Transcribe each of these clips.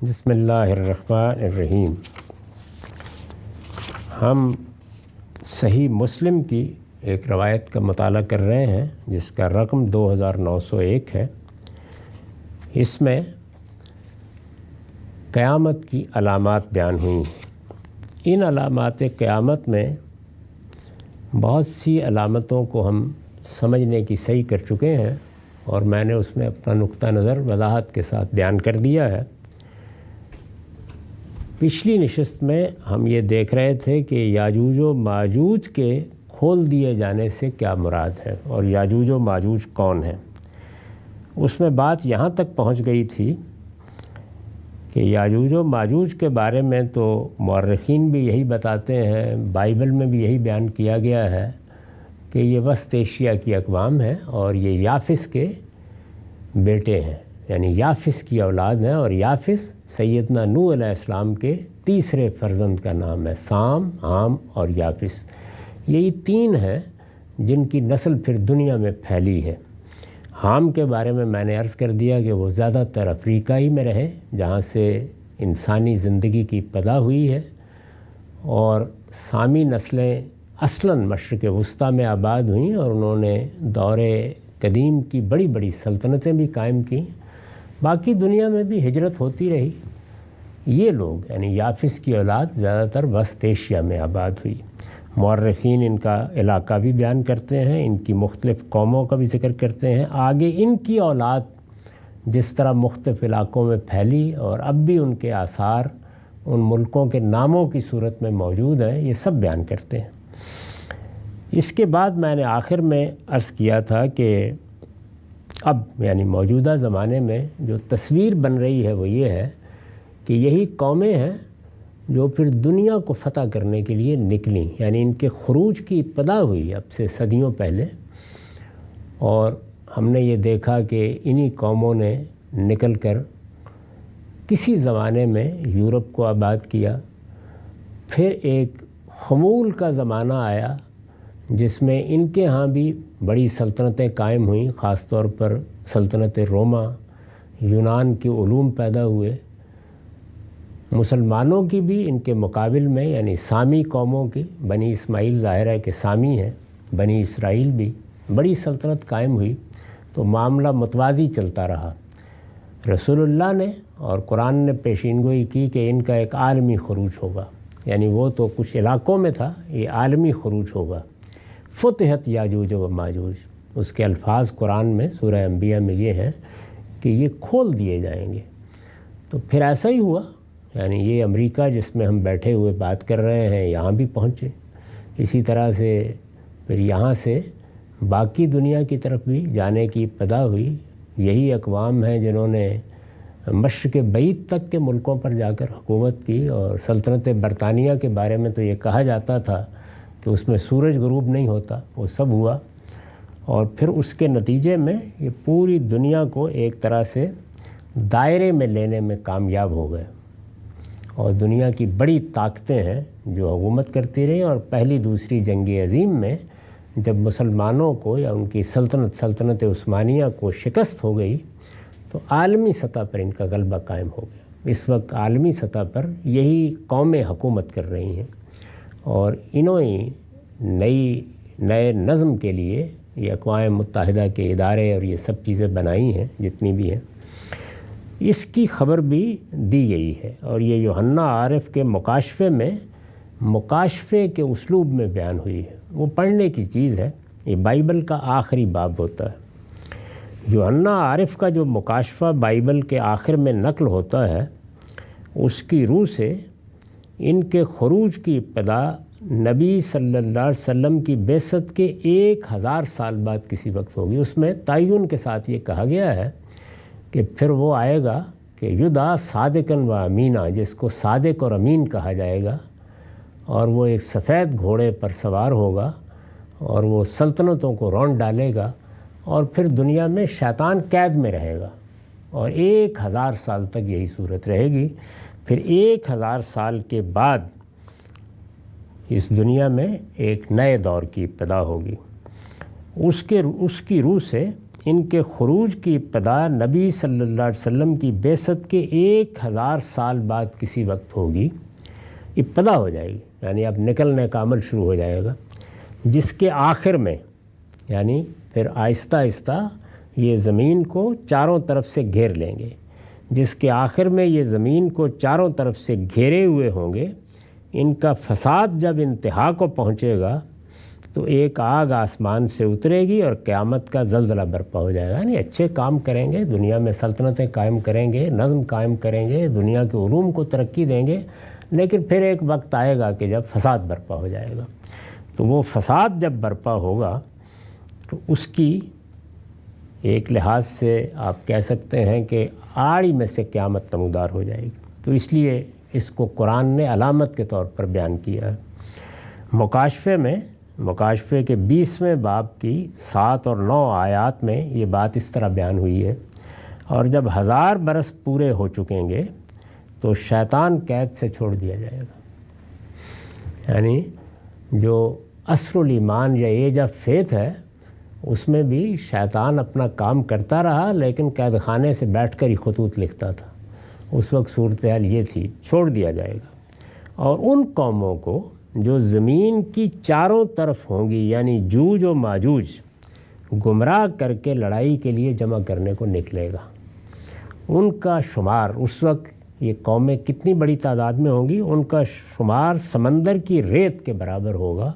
بسم اللہ الرحمن الرحیم۔ ہم صحیح مسلم کی ایک روایت کا مطالعہ کر رہے ہیں جس کا رقم 2901 ہے۔ اس میں قیامت کی علامات بیان ہوئی ہیں۔ ان علامات قیامت میں بہت سی علامتوں کو ہم سمجھنے کی صحیح کر چکے ہیں اور میں نے اس میں اپنا نقطہ نظر وضاحت کے ساتھ بیان کر دیا ہے۔ پچھلی نشست میں ہم یہ دیکھ رہے تھے کہ یاجوج و ماجوج کے کھول دیے جانے سے کیا مراد ہے اور یاجوج و ماجوج کون ہیں۔ اس میں بات یہاں تک پہنچ گئی تھی کہ یاجوج و ماجوج کے بارے میں تو مورخین بھی یہی بتاتے ہیں، بائبل میں بھی یہی بیان کیا گیا ہے کہ یہ وسط ایشیا کی اقوام ہے اور یہ یافس کے بیٹے ہیں، یعنی یافس کی اولاد ہیں، اور یافس سیدنا نوح علیہ السلام کے تیسرے فرزند کا نام ہے۔ سام، حام اور یافس، یہی تین ہیں جن کی نسل پھر دنیا میں پھیلی ہے۔ حام کے بارے میں نے عرض کر دیا کہ وہ زیادہ تر افریقہ ہی میں رہے جہاں سے انسانی زندگی کی ابتدا ہوئی ہے، اور سامی نسلیں اصلاً مشرق وسطیٰ میں آباد ہوئیں اور انہوں نے دور قدیم کی بڑی بڑی سلطنتیں بھی قائم کیں۔ باقی دنیا میں بھی ہجرت ہوتی رہی۔ یہ لوگ یعنی یافس کی اولاد زیادہ تر وسط ایشیا میں آباد ہوئی۔ مورخین ان کا علاقہ بھی بیان کرتے ہیں، ان کی مختلف قوموں کا بھی ذکر کرتے ہیں۔ آگے ان کی اولاد جس طرح مختلف علاقوں میں پھیلی اور اب بھی ان کے آثار ان ملکوں کے ناموں کی صورت میں موجود ہیں، یہ سب بیان کرتے ہیں۔ اس کے بعد میں نے آخر میں عرض کیا تھا کہ اب یعنی موجودہ زمانے میں جو تصویر بن رہی ہے وہ یہ ہے کہ یہی قومیں ہیں جو پھر دنیا کو فتح کرنے کے لیے نکلیں، یعنی ان کے خروج کی ابتدا ہوئی اب سے صدیوں پہلے، اور ہم نے یہ دیکھا کہ انہی قوموں نے نکل کر کسی زمانے میں یورپ کو آباد کیا۔ پھر ایک خمول کا زمانہ آیا جس میں ان کے ہاں بھی بڑی سلطنتیں قائم ہوئیں، خاص طور پر سلطنت روما، یونان کے علوم پیدا ہوئے۔ مسلمانوں کی بھی ان کے مقابل میں یعنی سامی قوموں کی، بنی اسماعیل ظاہر ہے کہ سامی ہیں، بنی اسرائیل بھی بڑی سلطنت قائم ہوئی، تو معاملہ متوازی چلتا رہا۔ رسول اللہ نے اور قرآن نے پیشین گوئی کی کہ ان کا ایک عالمی خروج ہوگا، یعنی وہ تو کچھ علاقوں میں تھا، یہ عالمی خروج ہوگا۔ فتحت یاجوج و ماجوج، اس کے الفاظ قرآن میں سورہ انبیاء میں یہ ہیں کہ یہ کھول دیے جائیں گے۔ تو پھر ایسا ہی ہوا، یعنی یہ امریکہ جس میں ہم بیٹھے ہوئے بات کر رہے ہیں یہاں بھی پہنچے، اسی طرح سے پھر یہاں سے باقی دنیا کی طرف بھی جانے کی ابتدا ہوئی۔ یہی اقوام ہیں جنہوں نے مشرق بعید تک کے ملکوں پر جا کر حکومت کی، اور سلطنت برطانیہ کے بارے میں تو یہ کہا جاتا تھا کہ اس میں سورج غروب نہیں ہوتا، وہ سب ہوا، اور پھر اس کے نتیجے میں یہ پوری دنیا کو ایک طرح سے دائرے میں لینے میں کامیاب ہو گئے، اور دنیا کی بڑی طاقتیں ہیں جو حکومت کرتی رہیں، اور پہلی دوسری جنگ عظیم میں جب مسلمانوں کو یا ان کی سلطنت عثمانیہ کو شکست ہو گئی تو عالمی سطح پر ان کا غلبہ قائم ہو گیا۔ اس وقت عالمی سطح پر یہی قومیں حکومت کر رہی ہیں، اور انہوں ہی نئے نظم کے لیے یہ اقوام متحدہ کے ادارے اور یہ سب چیزیں بنائی ہیں جتنی بھی ہیں۔ اس کی خبر بھی دی گئی ہے، اور یہ یوحنا عارف کے مکاشفے میں مکاشفے کے اسلوب میں بیان ہوئی ہے۔ وہ پڑھنے کی چیز ہے، یہ بائبل کا آخری باب ہوتا ہے۔ یوحنا عارف کا جو مکاشفہ بائبل کے آخر میں نقل ہوتا ہے، اس کی روح سے ان کے خروج کی ابتدا نبی صلی اللہ علیہ وسلم کی بعثت کے 1000 سال بعد کسی وقت ہوگی۔ اس میں تعین کے ساتھ یہ کہا گیا ہے کہ پھر وہ آئے گا کہ یدعا صادقاً و امینہ، جس کو صادق اور امین کہا جائے گا، اور وہ ایک سفید گھوڑے پر سوار ہوگا، اور وہ سلطنتوں کو رونڈ ڈالے گا، اور پھر دنیا میں شیطان قید میں رہے گا، اور 1000 سال تک یہی صورت رہے گی۔ پھر 1000 سال کے بعد اس دنیا میں ایک نئے دور کی ابتدا ہوگی۔ اس کی روح سے ان کے خروج کی ابتدا نبی صلی اللہ علیہ وسلم کی بعثت کے 1000 سال بعد کسی وقت ہوگی، ابتدا ہو جائے گی، یعنی اب نکلنے کا عمل شروع ہو جائے گا، جس کے آخر میں یعنی پھر آہستہ آہستہ یہ زمین کو چاروں طرف سے گھیر لیں گے، جس کے آخر میں یہ زمین کو چاروں طرف سے گھیرے ہوئے ہوں گے۔ ان کا فساد جب انتہا کو پہنچے گا تو ایک آگ آسمان سے اترے گی اور قیامت کا زلزلہ برپا ہو جائے گا، یعنی اچھے کام کریں گے، دنیا میں سلطنتیں قائم کریں گے، نظم قائم کریں گے، دنیا کے علوم کو ترقی دیں گے، لیکن پھر ایک وقت آئے گا کہ جب فساد برپا ہو جائے گا۔ تو وہ فساد جب برپا ہوگا تو اس کی ایک لحاظ سے آپ کہہ سکتے ہیں کہ آڑی میں سے قیامت نمودار ہو جائے گی۔ تو اس لیے اس کو قرآن نے علامت کے طور پر بیان کیا ہے۔ مکاشفے کے 20ویں باب کی 7 اور 9 آیات میں یہ بات اس طرح بیان ہوئی ہے، اور جب 1000 برس پورے ہو چکیں گے تو شیطان قید سے چھوڑ دیا جائے گا، یعنی جو عصر الایمان یا ایج آف فیتھ ہے اس میں بھی شیطان اپنا کام کرتا رہا، لیکن قید خانے سے بیٹھ کر ہی خطوط لکھتا تھا۔ اس وقت صورتحال یہ تھی، چھوڑ دیا جائے گا۔ اور ان قوموں کو جو زمین کی چاروں طرف ہوں گی، یعنی جوج و ماجوج، گمراہ کر کے لڑائی کے لیے جمع کرنے کو نکلے گا۔ ان کا شمار اس وقت یہ قومیں کتنی بڑی تعداد میں ہوں گی، ان کا شمار سمندر کی ریت کے برابر ہوگا،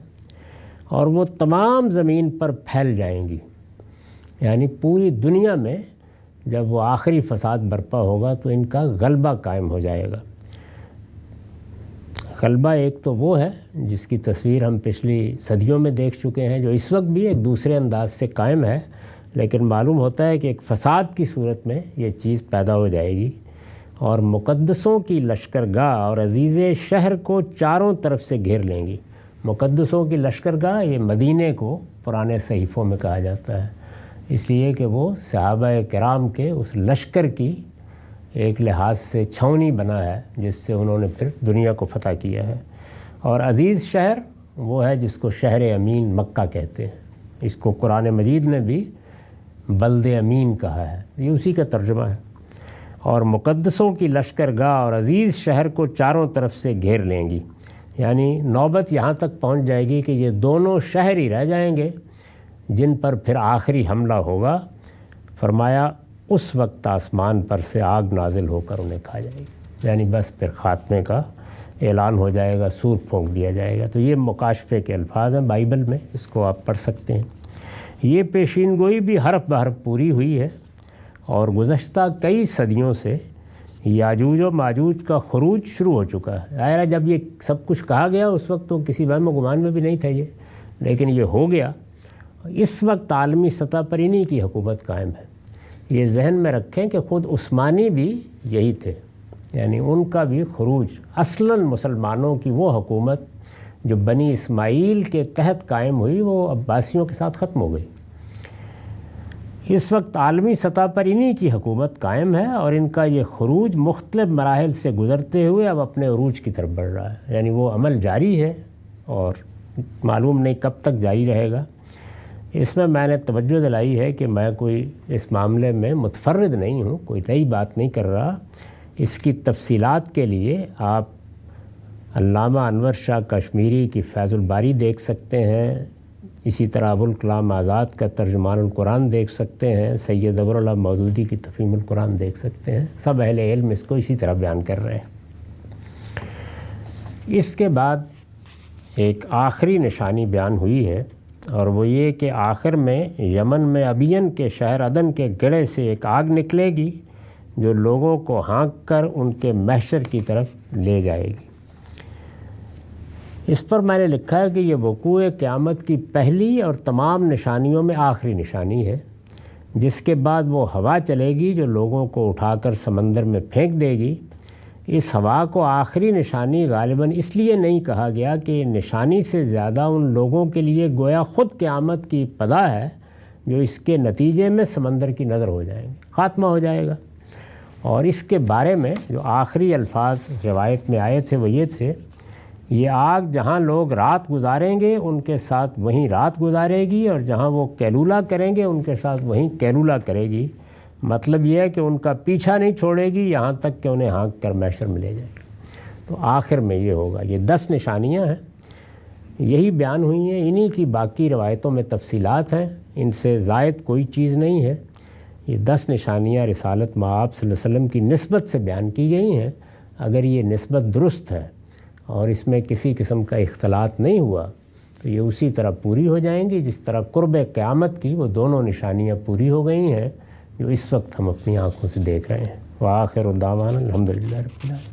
اور وہ تمام زمین پر پھیل جائیں گی، یعنی پوری دنیا میں جب وہ آخری فساد برپا ہوگا تو ان کا غلبہ قائم ہو جائے گا۔ غلبہ ایک تو وہ ہے جس کی تصویر ہم پچھلی صدیوں میں دیکھ چکے ہیں، جو اس وقت بھی ایک دوسرے انداز سے قائم ہے، لیکن معلوم ہوتا ہے کہ ایک فساد کی صورت میں یہ چیز پیدا ہو جائے گی، اور مقدسوں کی لشکرگاہ اور عزیز شہر کو چاروں طرف سے گھیر لیں گی۔ مقدسوں کی لشکرگاہ یہ مدینے کو پرانے صحیفوں میں کہا جاتا ہے، اس لیے کہ وہ صحابہ کرام کے اس لشکر کی ایک لحاظ سے چھاؤنی بنا ہے جس سے انہوں نے پھر دنیا کو فتح کیا ہے۔ اور عزیز شہر وہ ہے جس کو شہر امین مکہ کہتے ہیں، اس کو قرآن مجید نے بھی بلد امین کہا ہے، یہ اسی کا ترجمہ ہے۔ اور مقدسوں کی لشکرگاہ اور عزیز شہر کو چاروں طرف سے گھیر لیں گی، یعنی نوبت یہاں تک پہنچ جائے گی کہ یہ دونوں شہر ہی رہ جائیں گے جن پر پھر آخری حملہ ہوگا۔ فرمایا اس وقت آسمان پر سے آگ نازل ہو کر انہیں کھا جائے گی، یعنی بس پھر خاتمے کا اعلان ہو جائے گا، سور پھونک دیا جائے گا۔ تو یہ مکاشفے کے الفاظ ہیں بائبل میں، اس کو آپ پڑھ سکتے ہیں۔ یہ پیشین گوئی بھی حرف بحرف پوری ہوئی ہے، اور گزشتہ کئی صدیوں سے یاجوج و ماجوج کا خروج شروع ہو چکا ہے۔ ظاہر ہے جب یہ سب کچھ کہا گیا اس وقت تو کسی وہم و گمان میں بھی نہیں تھا یہ، لیکن یہ ہو گیا۔ اس وقت عالمی سطح پر انہی کی حکومت قائم ہے۔ یہ ذہن میں رکھیں کہ خود عثمانی بھی یہی تھے، یعنی ان کا بھی خروج اصلاً مسلمانوں کی وہ حکومت جو بنی اسماعیل کے تحت قائم ہوئی وہ عباسیوں کے ساتھ ختم ہو گئی۔ اس وقت عالمی سطح پر انہی کی حکومت قائم ہے، اور ان کا یہ خروج مختلف مراحل سے گزرتے ہوئے اب اپنے عروج کی طرف بڑھ رہا ہے، یعنی وہ عمل جاری ہے اور معلوم نہیں کب تک جاری رہے گا۔ اس میں نے توجہ دلائی ہے کہ میں کوئی اس معاملے میں متفرد نہیں ہوں، کوئی نئی بات نہیں کر رہا۔ اس کی تفصیلات کے لیے آپ علامہ انور شاہ کشمیری کی فیض الباری دیکھ سکتے ہیں، اسی طرح ابوالکلام آزاد کا ترجمان القرآن دیکھ سکتے ہیں، سید ابر اللہ مودودی کی تفہیم القرآن دیکھ سکتے ہیں۔ سب اہل علم اس کو اسی طرح بیان کر رہے ہیں۔ اس کے بعد ایک آخری نشانی بیان ہوئی ہے، اور وہ یہ کہ آخر میں یمن میں ابین کے شہر عدن کے گڑھے سے ایک آگ نکلے گی جو لوگوں کو ہانک کر ان کے محشر کی طرف لے جائے گی۔ اس پر میں نے لکھا ہے کہ یہ وقوع قیامت کی پہلی اور تمام نشانیوں میں آخری نشانی ہے، جس کے بعد وہ ہوا چلے گی جو لوگوں کو اٹھا کر سمندر میں پھینک دے گی۔ اس ہوا کو آخری نشانی غالباً اس لیے نہیں کہا گیا کہ نشانی سے زیادہ ان لوگوں کے لیے گویا خود قیامت کی ابتدا ہے جو اس کے نتیجے میں سمندر کی نظر ہو جائیں گے، خاتمہ ہو جائے گا۔ اور اس کے بارے میں جو آخری الفاظ روایت میں آئے تھے وہ یہ تھے یہ آگ جہاں لوگ رات گزاریں گے ان کے ساتھ وہیں رات گزارے گی، اور جہاں وہ کیلولہ کریں گے ان کے ساتھ وہیں کیلولہ کرے گی۔ مطلب یہ ہے کہ ان کا پیچھا نہیں چھوڑے گی یہاں تک کہ انہیں ہانک کر محشر میں لے جائے گی۔ تو آخر میں یہ ہوگا۔ یہ 10 نشانیاں ہیں، یہی بیان ہوئی ہیں، انہی کی باقی روایتوں میں تفصیلات ہیں، ان سے زائد کوئی چیز نہیں ہے۔ یہ 10 نشانیاں رسالت مآب صلی اللہ علیہ وسلم کی نسبت سے بیان کی گئی ہیں۔ اگر یہ نسبت درست ہے اور اس میں کسی قسم کا اختلاط نہیں ہوا تو یہ اسی طرح پوری ہو جائیں گی جس طرح قرب قیامت کی وہ دونوں نشانیاں پوری ہو گئی ہیں جو اس وقت ہم اپنی آنکھوں سے دیکھ رہے ہیں۔ وآخر دعوانا الحمدللہ رب العالمین۔